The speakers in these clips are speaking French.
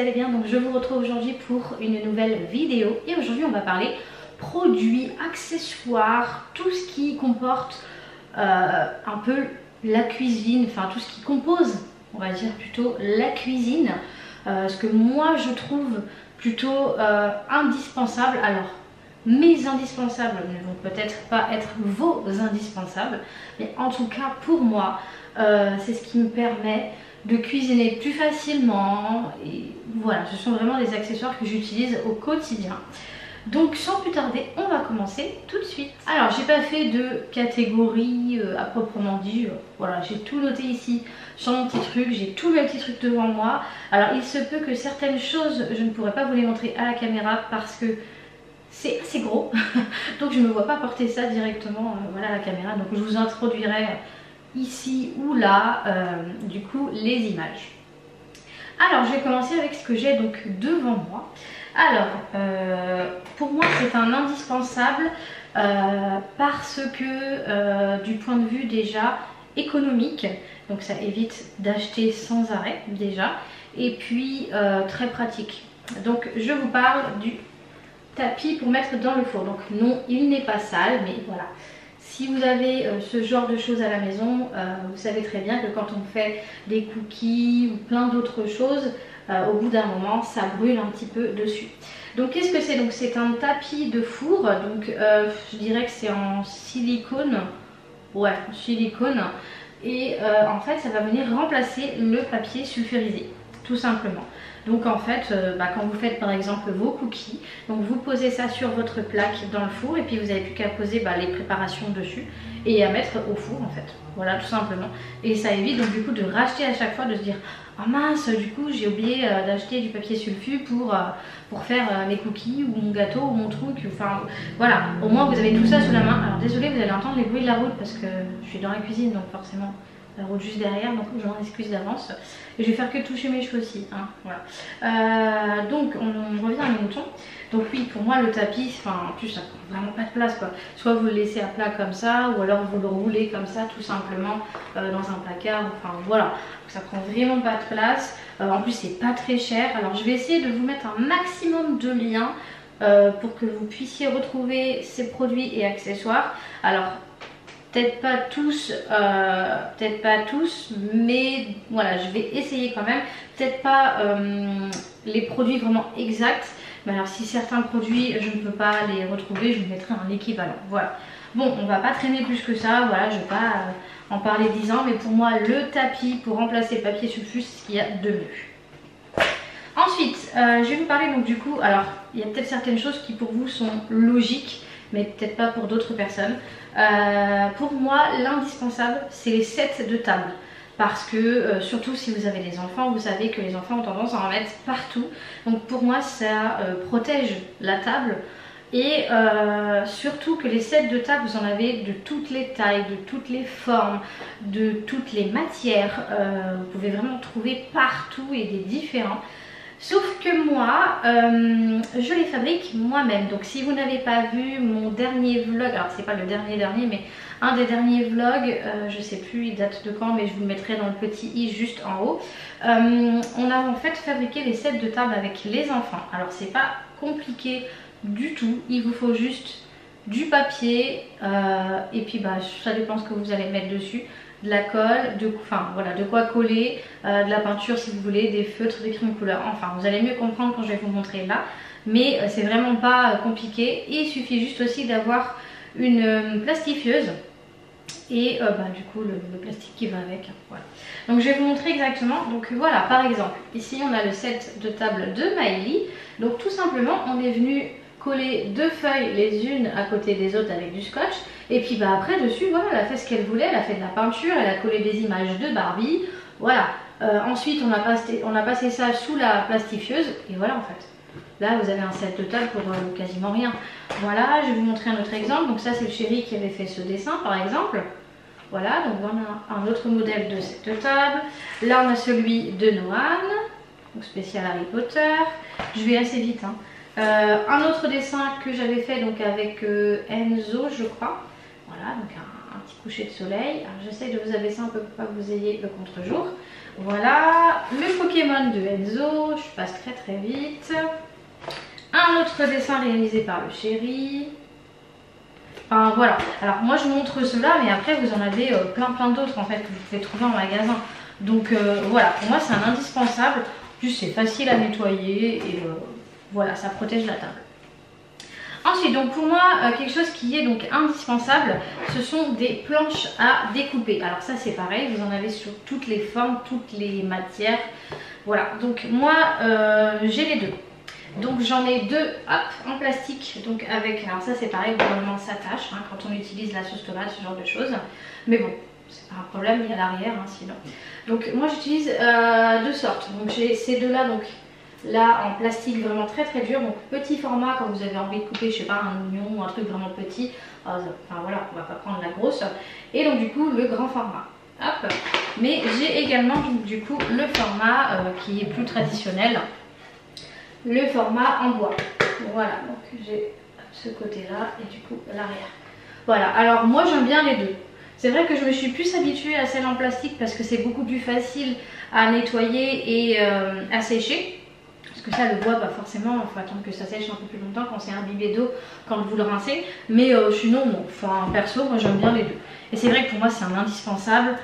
allez bien. Donc je vous retrouve aujourd'hui pour une nouvelle vidéo et aujourd'hui on va parler produits, accessoires, tout ce qui comporte un peu la cuisine, enfin tout ce qui compose, on va dire plutôt la cuisine, ce que moi je trouve plutôt indispensable. Alors mes indispensables ne vont peut-être pas être vos indispensables, mais en tout cas pour moi c'est ce qui me permet de cuisiner plus facilement. Et voilà, ce sont vraiment des accessoires que j'utilise au quotidien. Donc sans plus tarder, on va commencer tout de suite. Alors j'ai pas fait de catégorie à proprement dit, voilà, j'ai tout noté ici sur mon petit truc, j'ai tous mes petits trucs devant moi. Alors il se peut que certaines choses, je ne pourrais pas vous les montrer à la caméra parce que c'est assez gros, donc je ne me vois pas porter ça directement voilà, à la caméra, donc je vous introduirai ici ou là du coup les images. Alors je vais commencer avec ce que j'ai donc devant moi. Alors pour moi c'est un indispensable parce que du point de vue déjà économique, donc ça évite d'acheter sans arrêt déjà, et puis très pratique. Donc je vous parle du tapis pour mettre dans le four. Donc non, il n'est pas sale, mais voilà. Si vous avez ce genre de choses à la maison, vous savez très bien que quand on fait des cookies ou plein d'autres choses, au bout d'un moment, ça brûle un petit peu dessus. Donc qu'est-ce que c'est? Donc c'est un tapis de four, donc je dirais que c'est en silicone, ouais, en silicone. Et en fait, ça va venir remplacer le papier sulfurisé, tout simplement. Donc en fait, quand vous faites par exemple vos cookies, donc vous posez ça sur votre plaque dans le four et puis vous n'avez plus qu'à poser les préparations dessus et à mettre au four en fait. Voilà, tout simplement. Et ça évite donc du coup de racheter à chaque fois, de se dire ah mince, du coup j'ai oublié d'acheter du papier sulfu pour faire mes cookies ou mon gâteau ou mon truc. Enfin voilà, au moins vous avez tout ça sous la main. Alors désolé, vous allez entendre les bruits de la route parce que je suis dans la cuisine, donc forcément la route juste derrière, donc je m'en excuse d'avance. Et je vais faire que toucher mes cheveux aussi, hein, voilà. Donc on revient à mes moutons. Donc oui, pour moi le tapis, enfin en plus ça prend vraiment pas de place quoi. Soit vous le laissez à plat comme ça, ou alors vous le roulez comme ça tout simplement dans un placard, enfin voilà. Donc, ça prend vraiment pas de place. En plus c'est pas très cher. Alors je vais essayer de vous mettre un maximum de liens pour que vous puissiez retrouver ces produits et accessoires. Alors peut-être pas tous, mais voilà, je vais essayer quand même. Peut-être pas les produits vraiment exacts, mais alors si certains produits je ne peux pas les retrouver, je vous mettrai un équivalent. Voilà. Bon, on va pas traîner plus que ça, voilà, je vais pas en parler 10 ans, mais pour moi le tapis pour remplacer le papier sulfu, c'est ce qu'il y a de mieux. Ensuite, je vais vous parler donc du coup, alors il y a peut-être certaines choses qui pour vous sont logiques, mais peut-être pas pour d'autres personnes. Pour moi, l'indispensable, c'est les sets de table. Parce que, surtout si vous avez des enfants, vous savez que les enfants ont tendance à en mettre partout. Donc pour moi, ça protège la table. Et surtout que les sets de table, vous en avez de toutes les tailles, de toutes les formes, de toutes les matières. Vous pouvez vraiment trouver partout et des différents. Sauf que moi, je les fabrique moi-même. Donc si vous n'avez pas vu mon dernier vlog, alors c'est pas le dernier mais un des derniers vlogs, je sais plus il date de quand, mais je vous le mettrai dans le petit i juste en haut. On a en fait fabriqué les sets de table avec les enfants. Alors c'est pas compliqué du tout, il vous faut juste du papier et puis ça dépend ce que vous allez mettre dessus. De la colle, de quoi coller, de la peinture si vous voulez, des feutres, des crayons couleur, enfin vous allez mieux comprendre quand je vais vous montrer là, mais c'est vraiment pas compliqué. Et il suffit juste aussi d'avoir une plastifieuse et du coup le plastique qui va avec, voilà. Donc je vais vous montrer exactement. Donc voilà, par exemple ici on a le set de table de Maëlie. Donc tout simplement on est venu coller deux feuilles les unes à côté des autres avec du scotch, et puis après dessus voilà, elle a fait ce qu'elle voulait, elle a fait de la peinture, elle a collé des images de Barbie, voilà. Ensuite on a passé ça sous la plastifieuse et voilà en fait. Là vous avez un set de table pour quasiment rien. Voilà, je vais vous montrer un autre exemple. Donc ça c'est le chéri qui avait fait ce dessin par exemple. Voilà, donc on a un autre modèle de set de table. Là on a celui de Noan, donc spécial Harry Potter. Je vais assez vite hein. Un autre dessin que j'avais fait donc avec Enzo je crois, voilà, donc un petit coucher de soleil. Alors j'essaie de vous abaisser un peu pour pas que vous ayez le contre-jour. Voilà, le Pokémon de Enzo, je passe très vite. Un autre dessin réalisé par le chéri. Enfin voilà, alors moi je vous montre cela, mais après vous en avez plein d'autres en fait que vous pouvez trouver en magasin. Donc voilà, pour moi c'est un indispensable. En plus c'est facile à nettoyer et voilà, ça protège la table. Ensuite, donc pour moi, quelque chose qui est donc indispensable, ce sont des planches à découper. Alors ça c'est pareil, vous en avez sur toutes les formes, toutes les matières. Voilà, donc moi j'ai les deux. Donc j'en ai deux, hop, en plastique, donc avec, alors ça c'est pareil, normalement ça tâche hein, quand on utilise la sauce tomate, ce genre de choses. Mais bon, c'est pas un problème, il y a l'arrière hein, sinon. Donc moi j'utilise deux sortes, donc j'ai ces deux-là, donc là en plastique vraiment très dur, donc petit format quand vous avez envie de couper, je sais pas, un oignon ou un truc vraiment petit, enfin voilà, on va pas prendre la grosse. Et donc du coup le grand format, hop. Mais j'ai également donc, du coup le format qui est plus traditionnel, le format en bois. Voilà, donc j'ai ce côté là et du coup l'arrière. Voilà, alors moi j'aime bien les deux. C'est vrai que je me suis plus habituée à celle en plastique parce que c'est beaucoup plus facile à nettoyer et à sécher. Parce que ça, le bois, bah forcément, il faut attendre que ça sèche un peu plus longtemps quand c'est imbibé d'eau, quand vous le rincez. Mais sinon, non. Enfin, perso, moi j'aime bien les deux. Et c'est vrai que pour moi, c'est un indispensable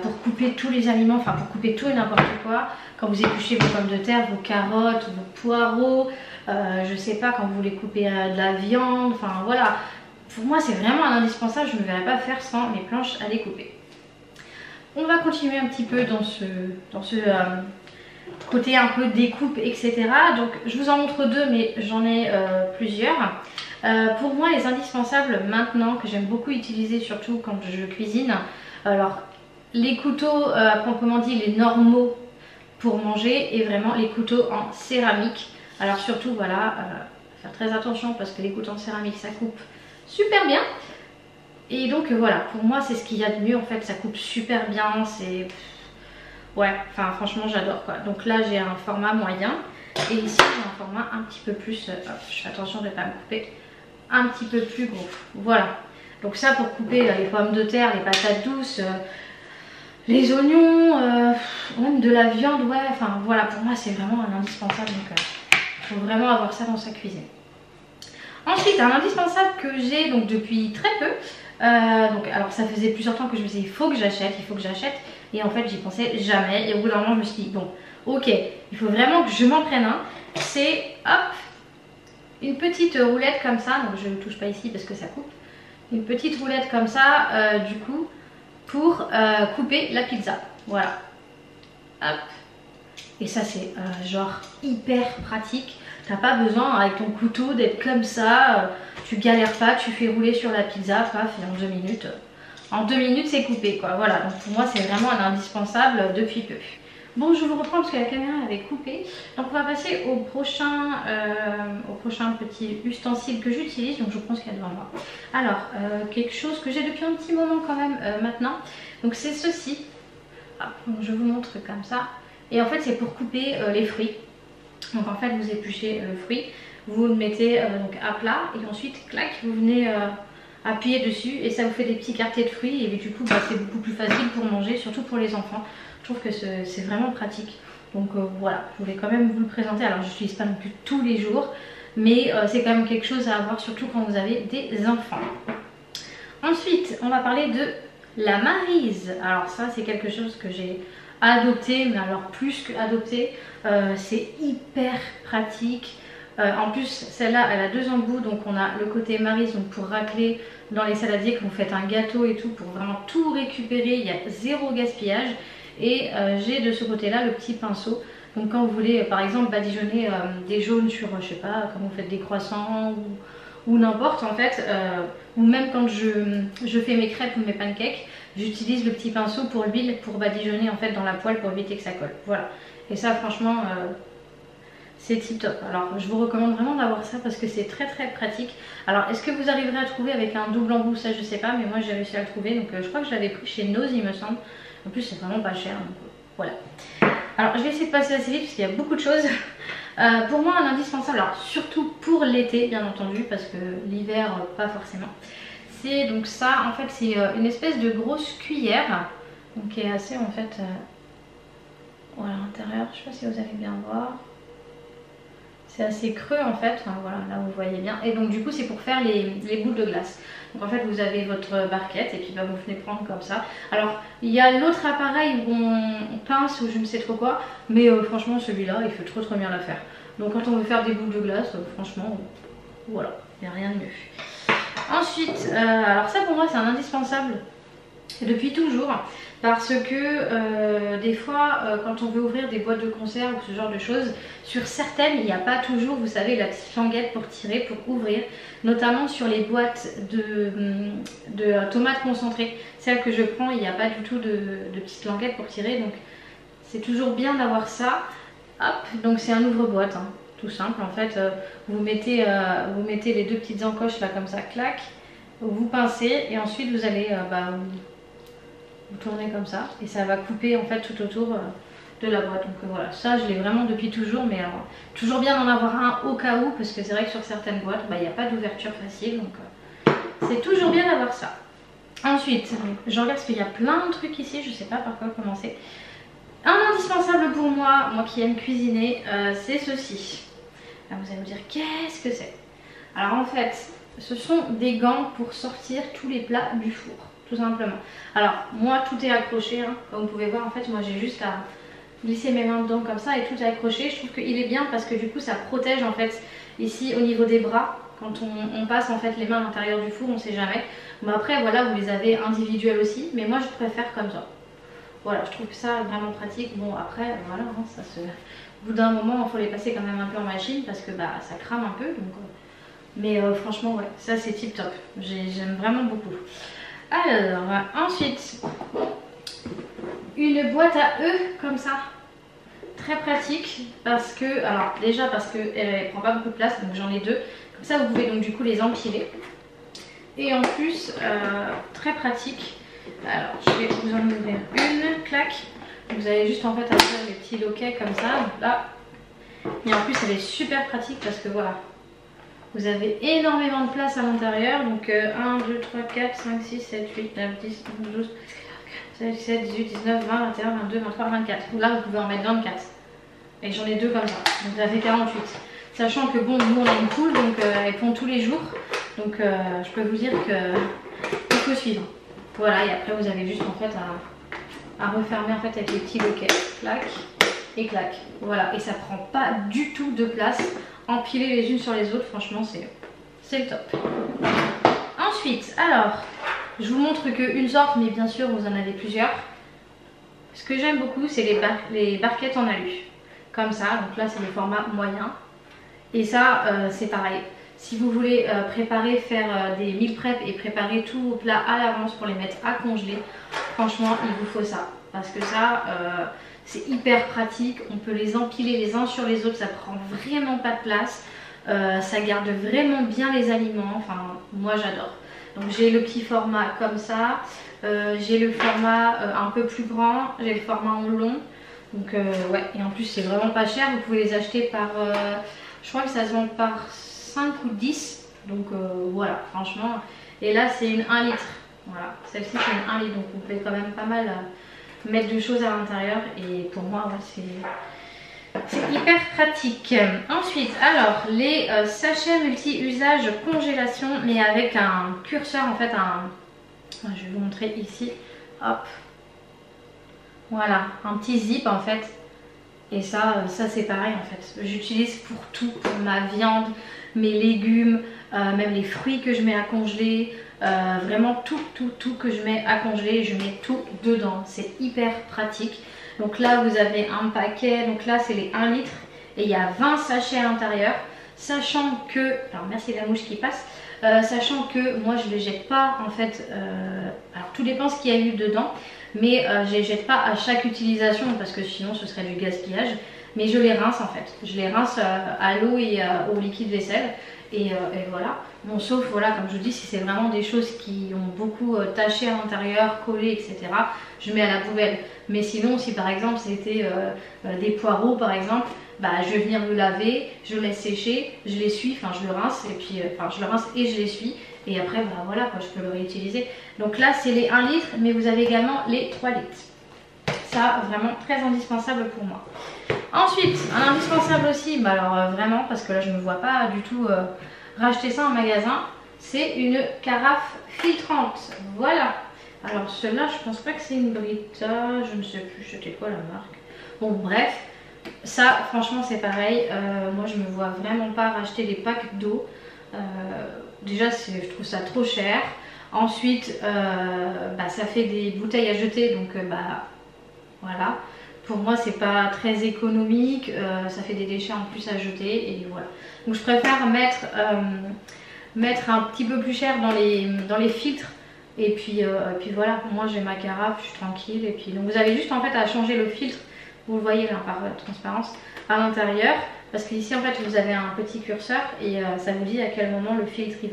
pour couper tous les aliments, enfin pour couper tout et n'importe quoi. Quand vous épluchez vos pommes de terre, vos carottes, vos poireaux, je sais pas, quand vous voulez couper de la viande, enfin voilà. Pour moi, c'est vraiment un indispensable. Je ne me verrais pas faire sans mes planches à découper. On va continuer un petit peu dans ce côté un peu découpe, etc. Donc je vous en montre deux, mais j'en ai plusieurs. Pour moi, les indispensables maintenant, que j'aime beaucoup utiliser, surtout quand je cuisine, alors les couteaux à proprement dit, les normaux pour manger, et vraiment les couteaux en céramique. Alors surtout, voilà, faire très attention parce que les couteaux en céramique, ça coupe super bien. Et donc voilà, pour moi c'est ce qu'il y a de mieux en fait, ça coupe super bien, c'est... Ouais, enfin franchement j'adore quoi. Donc là j'ai un format moyen et ici j'ai un format un petit peu plus, hop, je fais attention de ne pas me couper, un petit peu plus gros. Voilà, donc ça pour couper les pommes de terre, les patates douces, les oignons, même de la viande, ouais, enfin voilà, pour moi c'est vraiment un indispensable, donc il faut vraiment avoir ça dans sa cuisine. Ensuite, un indispensable que j'ai donc depuis très peu, donc alors ça faisait plusieurs temps que je me disais il faut que j'achète, et en fait j'y pensais jamais, et au bout d'un moment je me suis dit bon ok, il faut vraiment que je m'en prenne un, c'est hop, une petite roulette comme ça, donc je ne touche pas ici parce que ça coupe, une petite roulette comme ça du coup pour couper la pizza, voilà, hop, et ça c'est genre hyper pratique. T'as pas besoin avec ton couteau d'être comme ça, tu galères pas, tu fais rouler sur la pizza, paf, et en 2 minutes c'est coupé quoi, voilà, donc pour moi c'est vraiment un indispensable depuis peu. Bon, je vous reprends parce que la caméra avait coupé, donc on va passer au prochain petit ustensile que j'utilise, donc je pense qu'il y a devant moi. Alors, quelque chose que j'ai depuis un petit moment quand même maintenant, donc c'est ceci, ah, donc je vous montre comme ça, et en fait c'est pour couper les fruits. Donc en fait vous épluchez le fruit, vous le mettez donc à plat et ensuite clac, vous venez appuyer dessus et ça vous fait des petits quartiers de fruits et du coup bah, c'est beaucoup plus facile pour manger, surtout pour les enfants. Je trouve que c'est vraiment pratique. Donc voilà, je voulais quand même vous le présenter. Alors je n'utilise pas non plus tous les jours, mais c'est quand même quelque chose à avoir, surtout quand vous avez des enfants. Ensuite, on va parler de la Maryse. Alors ça c'est quelque chose que j'ai adopté, mais alors plus que adopté, c'est hyper pratique. En plus celle-là elle a 2 embouts, donc on a le côté Maryse donc pour racler dans les saladiers quand vous faites un gâteau et tout, pour vraiment tout récupérer, il y a 0 gaspillage. Et j'ai de ce côté là le petit pinceau, donc quand vous voulez par exemple badigeonner des jaunes sur je sais pas, quand vous faites des croissants ou n'importe en fait, ou même quand je fais mes crêpes ou mes pancakes, j'utilise le petit pinceau pour l'huile pour badigeonner en fait dans la poêle pour éviter que ça colle. Voilà, et ça franchement c'est tip top. Alors je vous recommande vraiment d'avoir ça parce que c'est très pratique. Alors est-ce que vous arriverez à trouver avec un double embout, ça je sais pas, mais moi j'ai réussi à le trouver, donc je crois que je l'avais pris chez Nose il me semble. En plus c'est vraiment pas cher, donc voilà. Alors je vais essayer de passer assez vite parce qu'il y a beaucoup de choses. Pour moi un indispensable, alors surtout pour l'été bien entendu, parce que l'hiver pas forcément, c'est donc ça, en fait c'est une espèce de grosse cuillère, donc qui est assez en fait, voilà l'intérieur, je sais pas si vous allez bien voir. C'est assez creux en fait, enfin, voilà, là vous voyez bien. Et donc du coup c'est pour faire les boules de glace. Donc en fait vous avez votre barquette et puis bah, vous venez prendre comme ça. Alors il y a l'autre appareil où on pince ou je ne sais trop quoi. Mais franchement celui-là il fait trop bien l'affaire. Donc quand on veut faire des boules de glace, franchement voilà, il n'y a rien de mieux. Ensuite, alors ça pour moi c'est un indispensable depuis toujours. Parce que des fois quand on veut ouvrir des boîtes de conserve ou ce genre de choses, sur certaines il n'y a pas toujours, vous savez, la petite languette pour tirer, pour ouvrir, notamment sur les boîtes de tomates concentrées. Celles que je prends, il n'y a pas du tout de petite languette pour tirer, donc c'est toujours bien d'avoir ça. Hop, donc c'est un ouvre-boîte, hein, tout simple en fait. Vous mettez les deux petites encoches là comme ça, clac, vous pincez et ensuite vous allez vous tournez comme ça et ça va couper en fait tout autour de la boîte. Donc voilà, ça je l'ai vraiment depuis toujours, mais alors, toujours bien d'en avoir un au cas où, parce que c'est vrai que sur certaines boîtes il n'y a pas d'ouverture facile, donc c'est toujours bien d'avoir ça. Ensuite je regarde parce qu'il y a plein de trucs ici, je sais pas par quoi commencer. Un indispensable pour moi, qui aime cuisiner, c'est ceci. Là vous allez me dire qu'est-ce que c'est. Alors en fait ce sont des gants pour sortir tous les plats du four, tout simplement. Alors moi tout est accroché, hein. Comme vous pouvez voir en fait moi j'ai juste à glisser mes mains dedans comme ça et tout est accroché. Je trouve qu'il est bien parce que du coup ça protège en fait ici au niveau des bras. Quand on passe en fait les mains à l'intérieur du four, on sait jamais. Mais après voilà, vous les avez individuels aussi, mais moi je préfère comme ça. Voilà, je trouve que ça vraiment pratique. Bon après voilà, hein, ça se... au bout d'un moment il faut les passer quand même un peu en machine parce que bah ça crame un peu. Donc, mais franchement ouais, ça c'est tip top. J'aime vraiment beaucoup. Alors ensuite, une boîte à œufs comme ça. Très pratique parce que, alors déjà parce qu'elle prend pas beaucoup de place, donc j'en ai deux. Comme ça vous pouvez donc du coup les empiler. Et en plus, très pratique. Alors je vais vous en ouvrir une, clac. Vous avez juste en fait à faire les petits loquets comme ça, donc là. Et en plus elle est super pratique parce que voilà, vous avez énormément de place à l'intérieur. Donc 1, 2, 3, 4, 5, 6, 7, 8, 9, 10, 11, 12, 13, 17, 18, 19, 20, 21, 22, 23, 24. Là vous pouvez en mettre 24. Et j'en ai deux comme ça, donc ça fait 48. Sachant que bon, nous on a une poule, donc elle pond tous les jours. Donc je peux vous dire qu'il faut suivre. Voilà, et après vous avez juste en fait à refermer en fait avec les petits loquets. Clac et clac. Voilà, et ça prend pas du tout de place. Empiler les unes sur les autres, franchement c'est le top. Ensuite, alors, je vous montre qu'une sorte, mais bien sûr vous en avez plusieurs. Ce que j'aime beaucoup, c'est les barquettes en alu. Comme ça, donc là c'est le format moyen. Et ça, c'est pareil. Si vous voulez préparer, faire des meal prep et préparer tous vos plats à l'avance pour les mettre à congeler, franchement, il vous faut ça. Parce que ça, c'est hyper pratique. On peut les empiler les uns sur les autres, ça prend vraiment pas de place. Ça garde vraiment bien les aliments. Enfin, moi j'adore. Donc j'ai le petit format comme ça. J'ai le format un peu plus grand. J'ai le format en long. Donc ouais, et en plus c'est vraiment pas cher. Vous pouvez les acheter par... je crois que ça se vend par 5 ou 10. Donc voilà, franchement. Et là c'est une 1 litre. Voilà, celle-ci c'est une 1 litre. Donc vous pouvez quand même pas mal mettre de choses à l'intérieur. Et pour moi, ouais, c'est hyper pratique. Ensuite, alors les sachets multi-usage congélation, mais avec un curseur en fait, je vais vous montrer ici. Hop. Voilà, un petit zip en fait. Et ça c'est pareil en fait. J'utilise pour tout, pour ma viande, mes légumes, même les fruits que je mets à congeler. Vraiment tout que je mets à congeler, je mets tout dedans. C'est hyper pratique. Donc là vous avez un paquet, donc là c'est les 1 litre. Et il y a 20 sachets à l'intérieur. Sachant que, alors merci la mouche qui passe. Sachant que moi je ne les jette pas en fait. Alors tout dépend ce qu'il y a eu dedans. Mais je ne les jette pas à chaque utilisation parce que sinon ce serait du gaspillage. Mais je les rince en fait. Je les rince à l'eau et au liquide vaisselle. Et voilà. Bon, sauf voilà, comme je vous dis, si c'est vraiment des choses qui ont beaucoup taché à l'intérieur, collé, etc. Je mets à la poubelle. Mais sinon, si par exemple c'était des poireaux par exemple, bah, je vais venir le laver, je le laisse sécher, je l'essuie, enfin je le rince et puis je le rince et je l'essuie et après bah voilà quoi, je peux le réutiliser. Donc là c'est les 1 litre, mais vous avez également les 3 litres. Ça vraiment très indispensable pour moi. Ensuite, un indispensable aussi, bah alors vraiment parce que là je ne me vois pas du tout racheter ça en magasin, c'est une carafe filtrante. Voilà. Alors celle-là je pense pas que c'est une Brita, je ne sais plus c'était quoi la marque. Bon bref, ça franchement c'est pareil, moi je me vois vraiment pas racheter des packs d'eau. Déjà je trouve ça trop cher. Ensuite bah, ça fait des bouteilles à jeter donc bah voilà. Pour moi c'est pas très économique, ça fait des déchets en plus à jeter et voilà. Donc je préfère mettre un petit peu plus cher dans les filtres. Et puis voilà, moi j'ai ma carafe, je suis tranquille. Et puis donc vous avez juste en fait à changer le filtre, vous le voyez là par transparence à l'intérieur. Parce qu'ici en fait vous avez un petit curseur et ça vous dit à quel moment le filtre il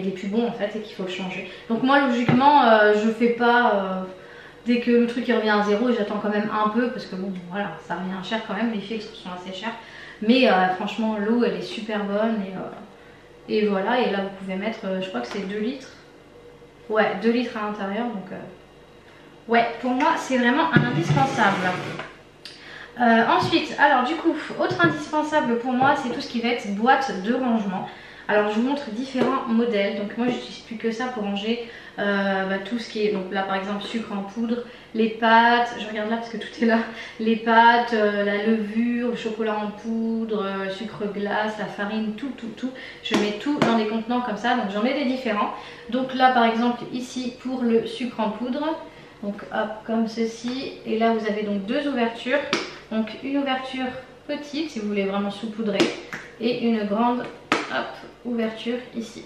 est plus bon en fait et qu'il faut le changer. Donc moi logiquement je fais pas dès que le truc il revient à 0, j'attends quand même un peu parce que bon voilà ça revient cher quand même, les filtres sont assez chers. Mais franchement l'eau elle est super bonne et voilà. Et là vous pouvez mettre je crois que c'est 2 litres. Ouais, 2 litres à l'intérieur, donc ouais, pour moi c'est vraiment un indispensable. Ensuite, alors du coup, autre indispensable pour moi, c'est tout ce qui va être boîte de rangement. Alors je vous montre différents modèles, donc moi j'utilise plus que ça pour ranger tout ce qui est, donc là par exemple sucre en poudre, les pâtes, je regarde là parce que tout est là, les pâtes, la levure, le chocolat en poudre, sucre glace, la farine, tout, je mets tout dans des contenants comme ça, donc j'en ai des différents. Donc là par exemple ici pour le sucre en poudre, donc hop comme ceci, et là vous avez donc 2 ouvertures, donc une ouverture petite si vous voulez vraiment saupoudrer et une grande hop, ouverture ici.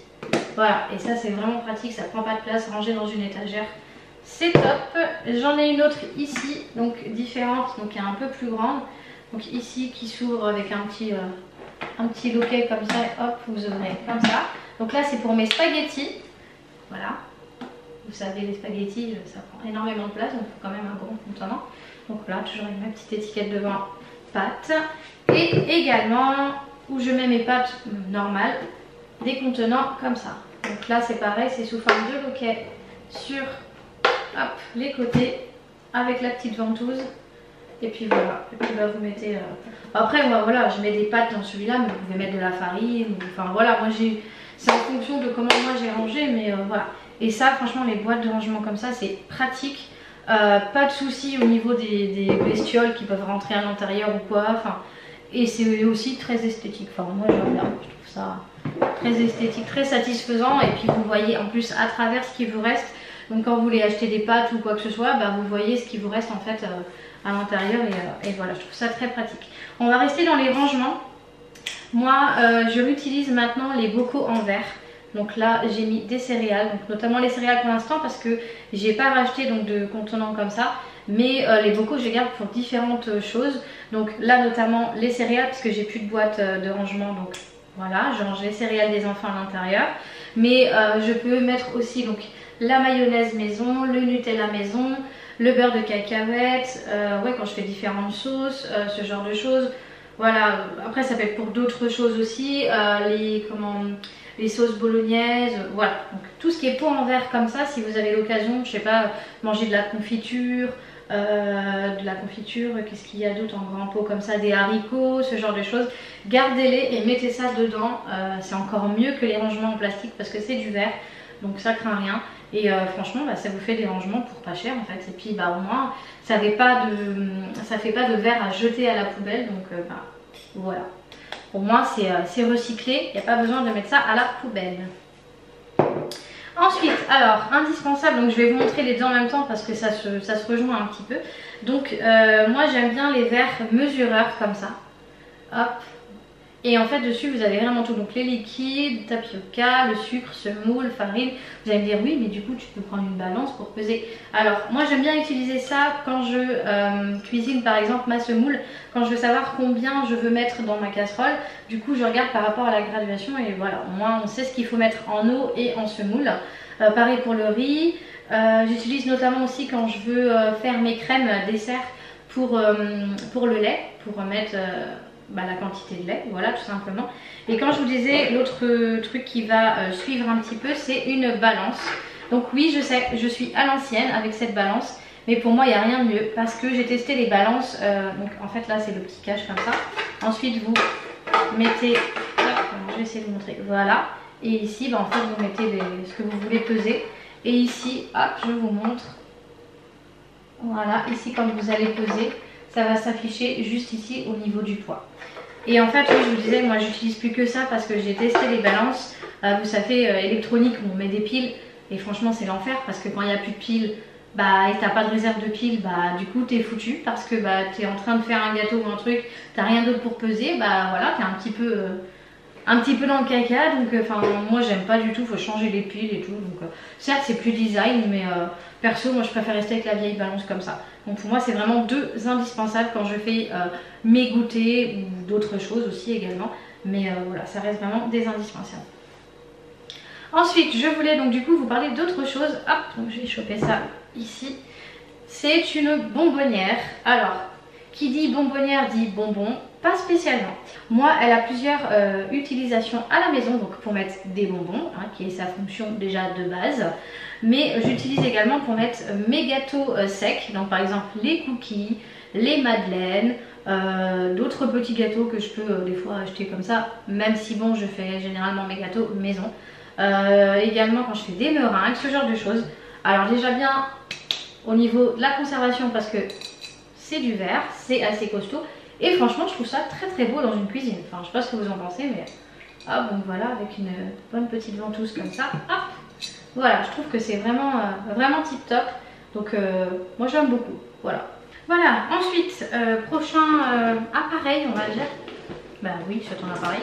Voilà, et ça c'est vraiment pratique, ça prend pas de place, rangé dans une étagère, c'est top. J'en ai une autre ici, donc différente, donc qui est un peu plus grande. Donc ici qui s'ouvre avec un petit loquet comme ça, et hop, vous ouvrez comme ça. Donc là c'est pour mes spaghettis, voilà. Vous savez les spaghettis, ça prend énormément de place, donc il faut quand même un grand contenant. Donc là, toujours avec ma petite étiquette devant, pâtes. Et également, où je mets mes pâtes normales, des contenants comme ça. Donc là c'est pareil, c'est sous forme de loquet sur hop, les côtés avec la petite ventouse. Et puis voilà, et puis bah, vous mettez... Après moi voilà, je mets des pâtes dans celui-là, mais vous pouvez mettre de la farine. Enfin voilà, moi c'est en fonction de comment moi j'ai rangé, mais voilà. Et ça franchement les boîtes de rangement comme ça c'est pratique. Pas de souci au niveau des bestioles qui peuvent rentrer à l'intérieur ou quoi. Enfin, et c'est aussi très esthétique. Enfin moi j'aime bien, je trouve ça très esthétique, très satisfaisant. Et puis vous voyez en plus à travers ce qui vous reste. Donc quand vous voulez acheter des pâtes ou quoi que ce soit, bah, vous voyez ce qui vous reste en fait à l'intérieur et voilà, je trouve ça très pratique. On va rester dans les rangements. Moi je réutilise maintenant les bocaux en verre. Donc là j'ai mis des céréales, donc notamment les céréales pour l'instant parce que j'ai pas racheté donc de contenants comme ça. Mais les bocaux je les garde pour différentes choses. Donc là notamment les céréales parce que j'ai plus de boîte de rangement. Donc voilà, je range les céréales des enfants à l'intérieur. Mais je peux mettre aussi donc la mayonnaise maison, le Nutella maison, le beurre de cacahuète, ouais quand je fais différentes sauces, ce genre de choses. Voilà, après ça peut être pour d'autres choses aussi, les sauces bolognaises, voilà. Donc tout ce qui est pot en verre comme ça, si vous avez l'occasion, je sais pas, manger de la confiture, qu'est-ce qu'il y a d'autre en grand pot comme ça, des haricots, ce genre de choses, gardez-les et mettez ça dedans, c'est encore mieux que les rangements en plastique parce que c'est du verre, donc ça craint rien. Et franchement bah, ça vous fait des rangements pour pas cher en fait. Et puis bah au moins ça fait pas de verre à jeter à la poubelle. Donc bah, voilà. Au moins c'est recyclé. Il n'y a pas besoin de mettre ça à la poubelle. Ensuite, alors indispensable, donc je vais vous montrer les deux en même temps parce que ça se rejoint un petit peu. Donc moi j'aime bien les verres mesureurs comme ça. Hop. Et en fait dessus vous avez vraiment tout, donc les liquides, tapioca, le sucre, semoule, farine. Vous allez me dire oui mais du coup tu peux prendre une balance pour peser. Alors moi j'aime bien utiliser ça quand je cuisine par exemple ma semoule. Quand je veux savoir combien je veux mettre dans ma casserole, du coup je regarde par rapport à la graduation et voilà, au moins on sait ce qu'il faut mettre en eau et en semoule. Pareil pour le riz, j'utilise notamment aussi quand je veux faire mes crèmes dessert pour le lait, pour mettre la quantité de lait, voilà tout simplement. Et quand je vous disais, l'autre truc qui va suivre un petit peu, c'est une balance. Donc oui, je sais, je suis à l'ancienne avec cette balance, mais pour moi il n'y a rien de mieux parce que j'ai testé les balances. Donc en fait là c'est le petit cache comme ça. Ensuite vous mettez, je vais essayer de vous montrer, voilà. Et ici en fait vous mettez ce que vous voulez peser. Et ici, hop, je vous montre. Voilà, ici quand vous allez peser, ça va s'afficher juste ici au niveau du poids. Et en fait, oui, je vous disais, moi j'utilise plus que ça parce que j'ai testé les balances. Vous savez, électronique où on met des piles. Et franchement, c'est l'enfer parce que quand il n'y a plus de piles, et t'as pas de réserve de piles, du coup t'es foutu parce que t'es en train de faire un gâteau ou un truc, t'as rien d'autre pour peser, voilà, t'es un petit peu dans le caca. Donc moi j'aime pas du tout, faut changer les piles et tout. Donc certes c'est plus design, mais perso moi je préfère rester avec la vieille balance comme ça. Donc pour moi c'est vraiment deux indispensables quand je fais mes goûters ou d'autres choses aussi également. Mais voilà, ça reste vraiment des indispensables. Ensuite je voulais donc du coup vous parler d'autre chose. Hop, donc je vais choper ça ici. C'est une bonbonnière. Alors qui dit bonbonnière dit bonbon. Pas spécialement. Moi, elle a plusieurs utilisations à la maison, donc pour mettre des bonbons, qui est sa fonction déjà de base. Mais j'utilise également pour mettre mes gâteaux secs, donc par exemple les cookies, les madeleines, d'autres petits gâteaux que je peux des fois acheter comme ça, même si bon, je fais généralement mes gâteaux maison. Également quand je fais des meringues, ce genre de choses. Alors déjà bien au niveau de la conservation parce que c'est du verre, c'est assez costaud. Et franchement je trouve ça très très beau dans une cuisine. Enfin je sais pas ce que vous en pensez, mais hop, donc voilà, avec une bonne petite ventouse comme ça. Hop, voilà, je trouve que c'est vraiment vraiment tip top. Donc moi j'aime beaucoup. Voilà. Voilà, ensuite prochain appareil on va dire. Bah oui, c'est ton appareil.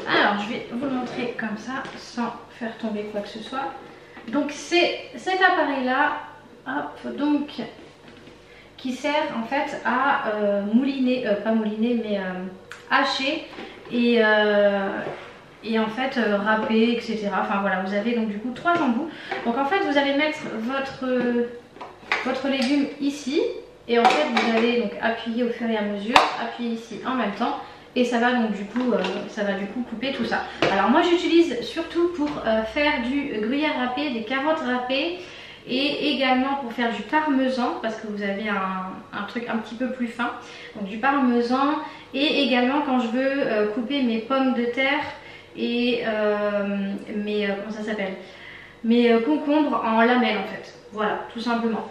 Alors je vais vous le montrer comme ça sans faire tomber quoi que ce soit. Donc c'est cet appareil là, hop, donc qui sert en fait à mouliner, pas mouliner mais hacher et en fait râper, etc. Enfin voilà, vous avez donc du coup 3 embouts. Donc en fait vous allez mettre votre légume ici et en fait vous allez donc appuyer au fur et à mesure, appuyer ici en même temps. Et ça va donc du coup, couper tout ça. Alors moi j'utilise surtout pour faire du gruyère râpé, des carottes râpées. Et également pour faire du parmesan parce que vous avez un truc un petit peu plus fin, donc du parmesan. Et également quand je veux couper mes pommes de terre et comment ça s'appelle, mes concombres en lamelles en fait, voilà tout simplement.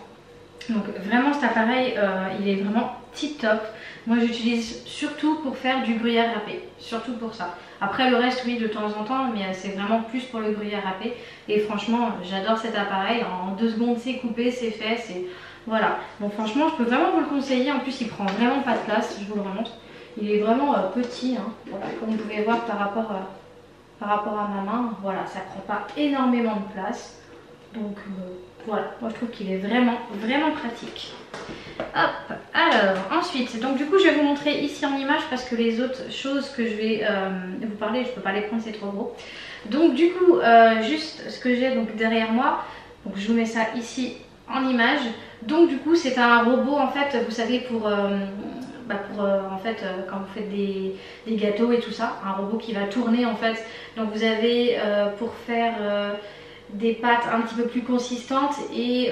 Donc vraiment cet appareil il est vraiment tip top. Moi j'utilise surtout pour faire du gruyère râpé, surtout pour ça. Après le reste oui de temps en temps, mais c'est vraiment plus pour le gruyère râpé. Et franchement j'adore cet appareil, en 2 secondes c'est coupé, c'est fait, c'est... Voilà. Donc franchement je peux vraiment vous le conseiller, en plus il prend vraiment pas de place, je vous le remontre. Il est vraiment petit, voilà, comme vous pouvez voir par rapport à ma main, voilà, ça prend pas énormément de place. Donc voilà, moi je trouve qu'il est vraiment vraiment pratique. Hop, alors ensuite, donc du coup je vais vous montrer ici en image parce que les autres choses que je vais vous parler, je peux pas les prendre, c'est trop gros. Donc du coup juste ce que j'ai donc derrière moi, donc je vous mets ça ici en image. Donc du coup c'est un robot en fait, vous savez pour en fait quand vous faites des gâteaux et tout ça, un robot qui va tourner en fait. Donc vous avez pour faire des pâtes un petit peu plus consistantes et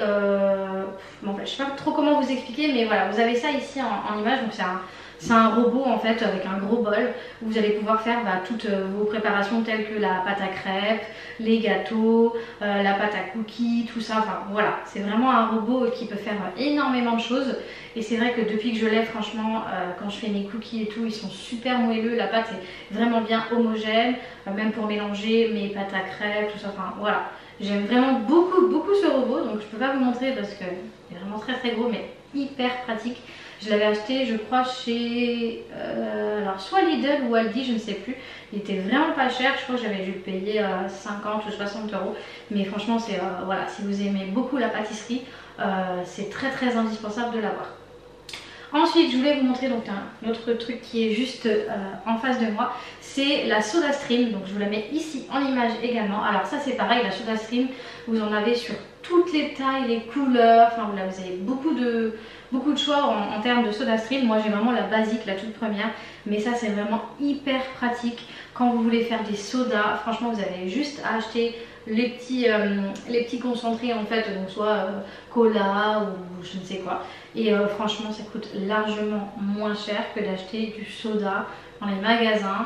bon, je sais pas trop comment vous expliquer, mais voilà, vous avez ça ici en image. Donc c'est un robot en fait avec un gros bol où vous allez pouvoir faire toutes vos préparations telles que la pâte à crêpes, les gâteaux, la pâte à cookies, tout ça. Enfin voilà, c'est vraiment un robot qui peut faire énormément de choses. Et c'est vrai que depuis que je l'ai, franchement, quand je fais mes cookies et tout, ils sont super moelleux, la pâte est vraiment bien homogène, même pour mélanger mes pâtes à crêpes, tout ça. Enfin voilà, j'aime vraiment beaucoup ce robot. Donc je peux pas vous montrer parce qu'il est vraiment très très gros, mais hyper pratique. Je l'avais acheté je crois chez alors soit Lidl ou Aldi, je ne sais plus. Il était vraiment pas cher, je crois que j'avais dû le payer 50 ou 60 euros. Mais franchement c'est voilà, si vous aimez beaucoup la pâtisserie, c'est très très indispensable de l'avoir. Ensuite je voulais vous montrer donc un autre truc qui est juste en face de moi, c'est la SodaStream. Donc je vous la mets ici en image également. Alors ça c'est pareil, la SodaStream vous en avez sur toutes les tailles, les couleurs, enfin là vous avez beaucoup de choix en termes de SodaStream. Moi j'ai vraiment la basique, la toute première, mais ça c'est vraiment hyper pratique quand vous voulez faire des sodas. Franchement vous avez juste à acheter les petits concentrés en fait, donc soit cola ou je ne sais quoi, et franchement ça coûte largement moins cher que d'acheter du soda dans les magasins.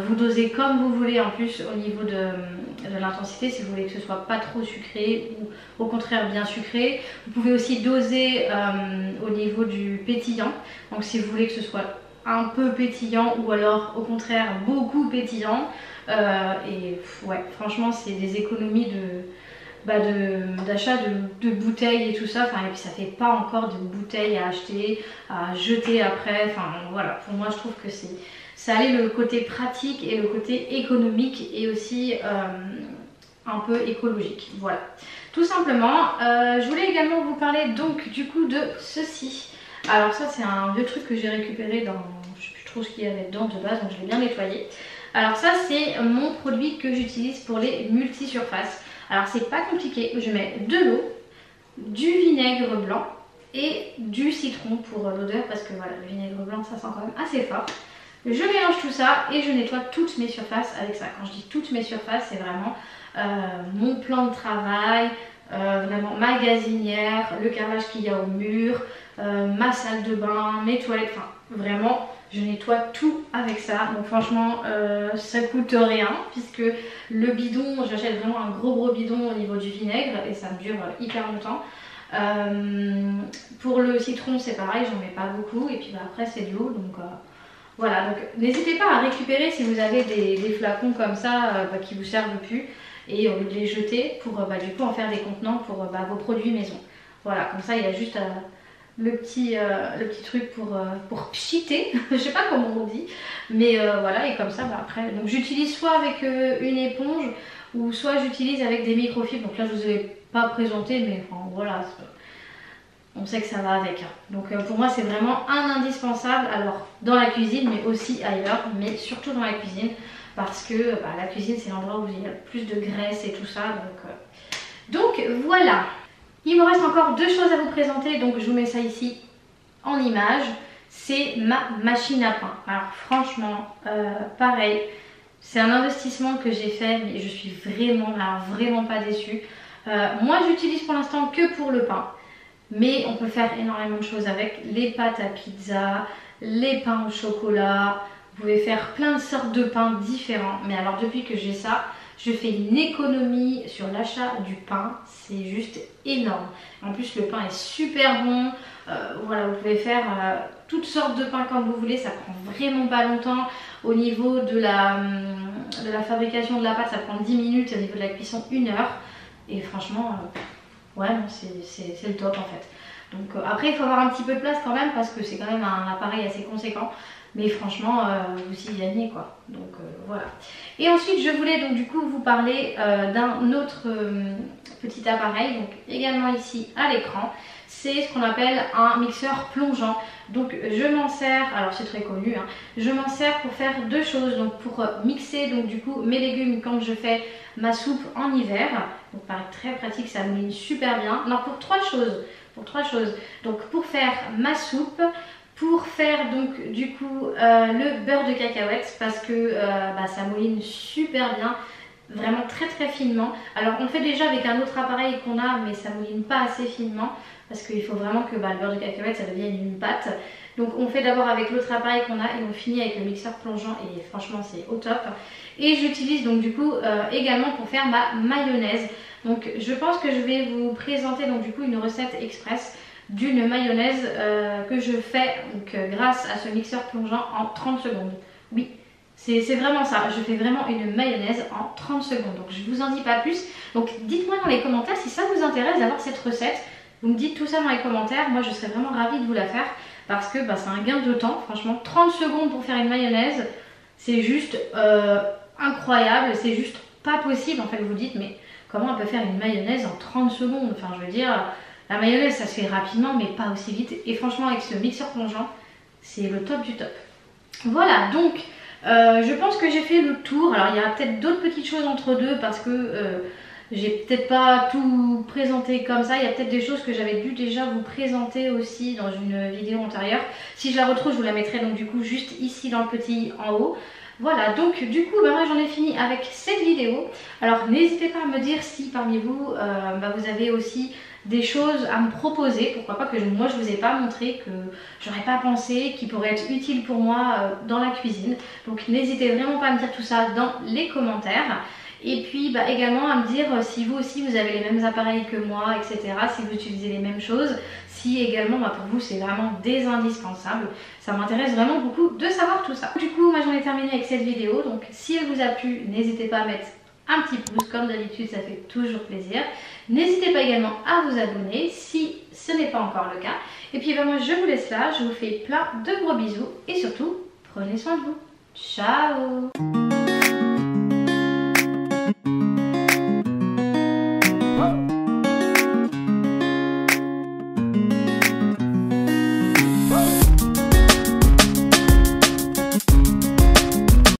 Vous dosez comme vous voulez en plus au niveau de l'intensité, si vous voulez que ce soit pas trop sucré ou au contraire bien sucré. Vous pouvez aussi doser au niveau du pétillant, donc si vous voulez que ce soit un peu pétillant ou alors au contraire beaucoup pétillant. Et ouais, franchement c'est des économies d'achat de bouteilles et tout ça, enfin, et puis ça fait pas encore de bouteilles à acheter, à jeter après, enfin voilà, pour moi je trouve que ça allie le côté pratique et le côté économique et aussi un peu écologique, voilà, tout simplement. Je voulais également vous parler donc du coup de ceci. Alors ça c'est un vieux truc que j'ai récupéré dans, je sais plus trop ce qu'il y avait dedans de base, donc je l'ai bien nettoyé. Alors ça c'est mon produit que j'utilise pour les multi-surfaces. Alors c'est pas compliqué, je mets de l'eau, du vinaigre blanc et du citron pour l'odeur, parce que voilà, le vinaigre blanc ça sent quand même assez fort. Je mélange tout ça et je nettoie toutes mes surfaces avec ça. Quand je dis toutes mes surfaces, c'est vraiment mon plan de travail, vraiment ma gazinière, le carrelage qu'il y a au mur, ma salle de bain, mes toilettes, enfin vraiment je nettoie tout avec ça. Donc franchement ça coûte rien puisque le bidon, j'achète vraiment un gros bidon au niveau du vinaigre et ça me dure hyper longtemps. Pour le citron c'est pareil, j'en mets pas beaucoup et puis bah, après c'est de l'eau, donc voilà, donc n'hésitez pas à récupérer si vous avez des flacons comme ça qui vous servent plus, et au lieu de les jeter pour du coup en faire des contenants pour vos produits maison. Voilà, comme ça il y a juste le petit truc pour pchiter, je sais pas comment on dit, mais voilà, et comme ça après, donc j'utilise soit avec une éponge ou soit j'utilise avec des microfibres. Donc là je vous ai pas présenté, mais enfin voilà, on sait que ça va avec. Donc pour moi c'est vraiment un indispensable, alors dans la cuisine mais aussi ailleurs, mais surtout dans la cuisine, parce que la cuisine c'est l'endroit où il y a le plus de graisse et tout ça, donc voilà. Il me reste encore deux choses à vous présenter, donc je vous mets ça ici en image. C'est ma machine à pain. Alors franchement pareil, c'est un investissement que j'ai fait, mais je suis vraiment pas déçue. Moi j'utilise pour l'instant que pour le pain, mais on peut faire énormément de choses avec les pâtes à pizza, les pains au chocolat. Vous pouvez faire plein de sortes de pains différents. Mais alors depuis que j'ai ça, je fais une économie sur l'achat du pain. C'est juste énorme. En plus le pain est super bon. Voilà, vous pouvez faire toutes sortes de pains comme vous voulez. Ça prend vraiment pas longtemps. Au niveau de la fabrication de la pâte, ça prend 10 minutes. Au niveau de la cuisson, 1 heure. Et franchement... ouais, c'est le top en fait. Donc après il faut avoir un petit peu de place quand même parce que c'est quand même un appareil assez conséquent. Mais franchement vous y gagnez quoi. Donc voilà. Et ensuite je voulais donc du coup vous parler d'un autre petit appareil. Donc également ici à l'écran. C'est ce qu'on appelle un mixeur plongeant. Donc je m'en sers, alors c'est très connu, hein, je m'en sers pour faire deux choses. Donc pour mixer donc du coup mes légumes quand je fais ma soupe en hiver. Donc pareil, très pratique, ça mouline super bien. Non, pour trois choses. Donc pour faire ma soupe, pour faire donc du coup le beurre de cacahuètes, parce que ça mouline super bien. Vraiment très finement. Alors on le fait déjà avec un autre appareil qu'on a, mais ça mouline pas assez finement parce qu'il faut vraiment que le beurre de cacahuète ça devienne une pâte. Donc on fait d'abord avec l'autre appareil qu'on a et on finit avec le mixeur plongeant et franchement c'est au top. Et j'utilise donc du coup également pour faire ma mayonnaise. Donc je pense que je vais vous présenter donc du coup une recette express d'une mayonnaise que je fais donc, grâce à ce mixeur plongeant en 30 secondes. Oui. C'est vraiment ça, je fais vraiment une mayonnaise en 30 secondes, donc je vous en dis pas plus. Donc dites-moi dans les commentaires si ça vous intéresse d'avoir cette recette. Vous me dites tout ça dans les commentaires, moi je serais vraiment ravie de vous la faire parce que c'est un gain de temps. Franchement 30 secondes pour faire une mayonnaise, c'est juste incroyable, c'est juste pas possible. En fait vous dites mais comment on peut faire une mayonnaise en 30 secondes? Enfin je veux dire, La mayonnaise ça se fait rapidement mais pas aussi vite. Et franchement avec ce mixeur plongeant, c'est le top du top. Voilà donc je pense que j'ai fait le tour. Alors il y a peut-être d'autres petites choses entre deux parce que j'ai peut-être pas tout présenté comme ça. Il y a peut-être des choses que j'avais dû déjà vous présenter aussi dans une vidéo antérieure. Si je la retrouve je vous la mettrai donc du coup juste ici dans le petit en haut. Voilà, donc du coup moi j'en ai fini avec cette vidéo. Alors n'hésitez pas à me dire si parmi vous vous avez aussi des choses à me proposer, pourquoi pas que moi je vous ai pas montré, que j'aurais pas pensé, qui pourraient être utiles pour moi dans la cuisine. Donc n'hésitez vraiment pas à me dire tout ça dans les commentaires. Et puis également à me dire si vous aussi vous avez les mêmes appareils que moi, etc. Si vous utilisez les mêmes choses, si également pour vous c'est vraiment des indispensables. Ça m'intéresse vraiment beaucoup de savoir tout ça. Du coup moi j'en ai terminé avec cette vidéo, donc si elle vous a plu, n'hésitez pas à mettre un petit pouce, comme d'habitude ça fait toujours plaisir. N'hésitez pas également à vous abonner si ce n'est pas encore le cas. Et puis moi je vous laisse là, je vous fais plein de gros bisous et surtout prenez soin de vous. Ciao!